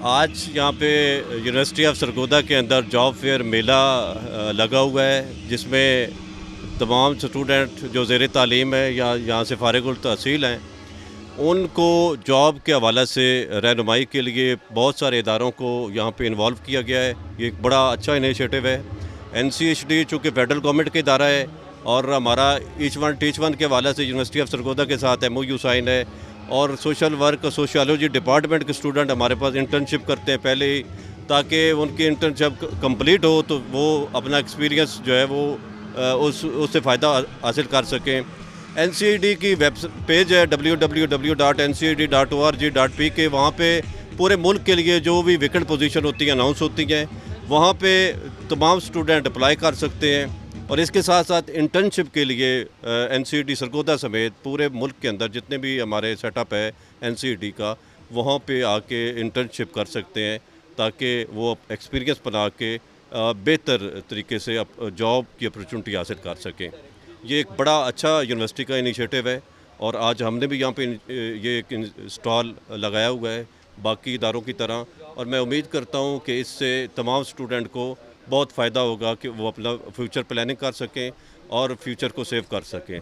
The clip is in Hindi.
आज यहाँ पे यूनिवर्सिटी ऑफ सरगोदा के अंदर जॉब फेयर मेला लगा हुआ है, जिसमें तमाम स्टूडेंट जो ज़ेर तालीम है या यहाँ से फ़ारिगुल तहसील हैं, उनको जॉब के हवाले से रहनुमाई के लिए बहुत सारे इदारों को यहाँ पे इन्वॉल्व किया गया है। ये एक बड़ा अच्छा इनिशिएटिव है। NCHD चूँकि फेडरल गवर्नमेंट का इदारा है और हमारा ईच वन टीच वन के हवाले से यूनिवर्सिटी ऑफ सरगोदा के साथ MOU साइन है, और सोशल वर्क सोशियोलॉजी डिपार्टमेंट के स्टूडेंट हमारे पास इंटर्नशिप करते हैं पहले ही, ताकि उनकी इंटर्नशिप कंप्लीट हो तो वो अपना एक्सपीरियंस जो है वो उससे फ़ायदा हासिल कर सकें। NCED की वेब पेज है www.nced.org.pk। वहाँ पे पूरे मुल्क के लिए जो भी वैकेंट पोजीशन होती हैं अनाउंस होती हैं, वहाँ पे तमाम स्टूडेंट अप्लाई कर सकते हैं। और इसके साथ साथ इंटर्नशिप के लिए NCED सरगोदा समेत पूरे मुल्क के अंदर जितने भी हमारे सेटअप है NCED का, वहाँ पे आके इंटर्नशिप कर सकते हैं, ताकि वो एक्सपीरियंस बना के बेहतर तरीके से जॉब की अपॉर्चुनिटी हासिल कर सकें। ये एक बड़ा अच्छा यूनिवर्सिटी का इनिशिएटिव है, और आज हमने भी यहाँ पे ये एक स्टॉल लगाया हुआ है बाकी इदारों की तरह, और मैं उम्मीद करता हूँ कि इससे तमाम स्टूडेंट को बहुत फ़ायदा होगा कि वो अपना फ्यूचर प्लानिंग कर सकें और फ्यूचर को सेव कर सकें।